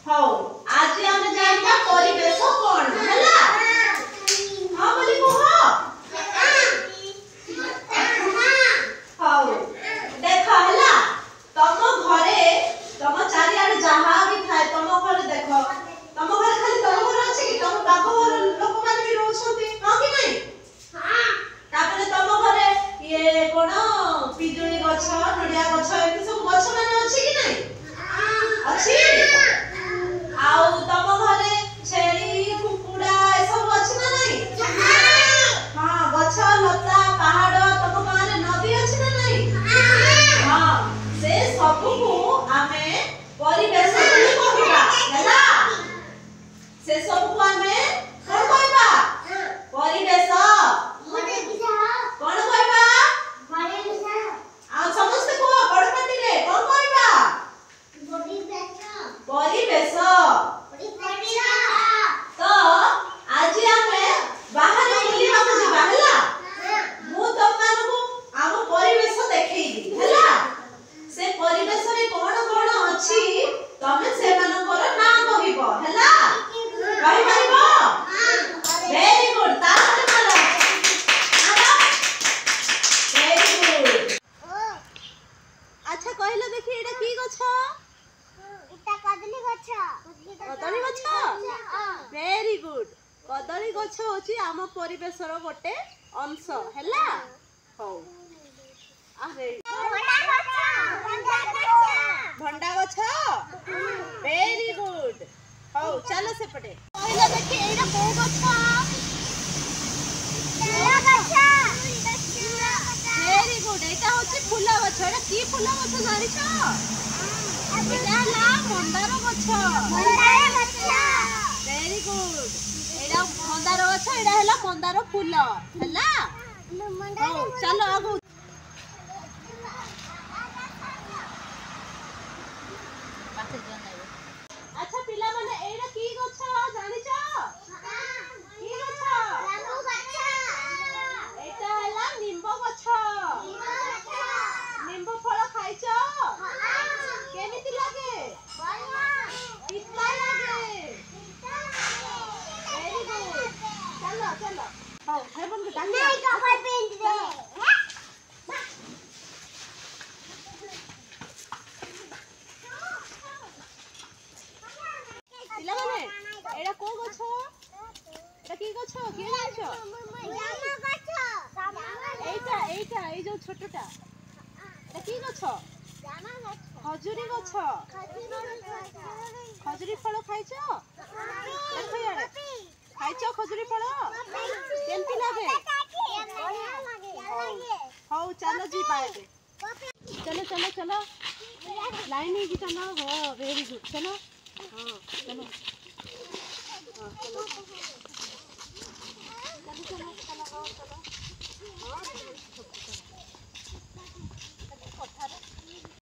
ହଉ ଆଜି ଆମେ ଜାଣିବା ପରିବେଶ କଣ ହେଲା। ହଁ ବୋଲି କୁହ। ହଉ ଦେଖ ହେଲା ତମ ଘରେ ତମ ଚାରିଆଡେ ଯାହା ବି ଥାଏ ତମ ଘରେ ଦେଖ ତମ ଘରେ ଖାଲି ତମ ଘର ଅଛି କି ତମ ବାପ ଘର ଲୋକମାନେ ବି ରହୁଛନ୍ତି ହଁ କି ନାହିଁ। ତାପରେ ତମ ଘରେ ଇଏ କଣ ପିଜୁଳି ଗଛ ନଡ଼ିଆ ଗଛ ଏମିତି ସବୁ ଗଛ ମାନେ ଅଛି କି ନାହିଁ ଅଛି। ଆଉ ତମ ଘରେ ଛେଳି କୁକୁଡ଼ା ଏସବୁ ଅଛି ନା ନାହିଁ। ହଁ ଗଛ ଲତା ପାହାଡ ତମ ଗାଁରେ ନଦୀ ଅଛି ନା ନାହିଁ। ହଁ ସେ ସବୁକୁ ଆମେ ପରିବେଶ ବୋଲି କହିବା ହେଲା। ସେ ସବୁକୁ ଆମେ କଣ କହିବା ପରିବେଶ କଣ କହିବା। ଆଉ ସମସ୍ତେ କୁହ ବଡ ପାଟିରେ କଣ କହିବା ପରିବେଶ। ତ ଆଜି ଆମେ ବାହାରେ ବୁଲିବାକୁ ଯିବା ହେଲା। ମୁଁ ତମମାନଙ୍କୁ ଆମ ପରିବେଶ ଦେଖେଇବି ହେଲା। ସେ ପରିବେଶରେ କଣ କଣ ଅଛି ତମେ ସେମାନଙ୍କର ନାଁ କହିବ ହେଲା। କହିପାରିବ ଭେରି ଗୁଡ ତାପରେ ମାର ଭେରି ଗୁଡ। ଆଚ୍ଛା କହିଲ ଦେଖି ଏଇଟା କି ଗଛ। କଦଳୀ ଗଛ। କଦଳୀ ଗଛ ଭେରି ଗୁଡ। କଦଳୀ ଗଛ ହଉଛି ଆମ ପରିବେଶର ଗୋଟେ ଅଂଶ ହେଲା। ହଉ ଭଣ୍ଡା ଗଛ ଭେରି ଗୁଡ। ହଉ ଚାଲ ସେପଟେ କହିଲ ଦେଖି ଏଇଟା କୋଉ ଗଛ। ଭେରି ଗୁଡ ଏଇଟା ହଉଛି ଫୁଲ ଗଛ। ଏଇଟା କି ଫୁଲ ଗଛ ଜାଣିଛ। ଏଇଟା ହେଲା ମନ୍ଦାର ଗଛ। ଭେରି ଗୁଡ ଏଇଟା ମନ୍ଦାର ଗଛ ଏଇଟା ହେଲା ମନ୍ଦାର ଫୁଲ ହେଲା। ହଉ ଚାଲ ଆଗକୁ। ଆଚ୍ଛା ପିଲାମାନେ ଏଇଟା କି ଗଛ ଜାଣିଛ କି ଗଛ। ଏଇଟା ହେଲା ନିମ୍ବ ଗଛ। ନିମ୍ବ ଫଳ ଖାଇଛ କେମିତି ଲାଗେ। ପିତା ଲାଗେ। ଭେରି ଗୁଡ ଚାଲ ଚାଲ। ହଉ ହେବନି ପିଲାମାନେ ଏଇଟା କୋଉ ଗଛ। ଏଇଟା କି ଗଛ କିଏ ଜାଣିଛ। ଏଇଟା ଏଇଟା ଏଇ ଯୋଉ ଛୋଟଟା ଏଇଟା କି ଗଛ। ଖଜୁରୀ ଗଛ। ଖଜୁରୀ ଫଳ ଖାଇଛ। ଦେଖ ଇଆଡେ ଖାଇଛ ଖଜୁରୀ ଫଳ କେମିତି ଲାଗେ। ହଉ ଚାଲ ଯିବା ଏବେ चलो चलो चलो लाइन ही चलो। हाँ वेरी गुड चलो। हाँ चलो हाँ चलो चलो चलो चलो चलो हाँ चलो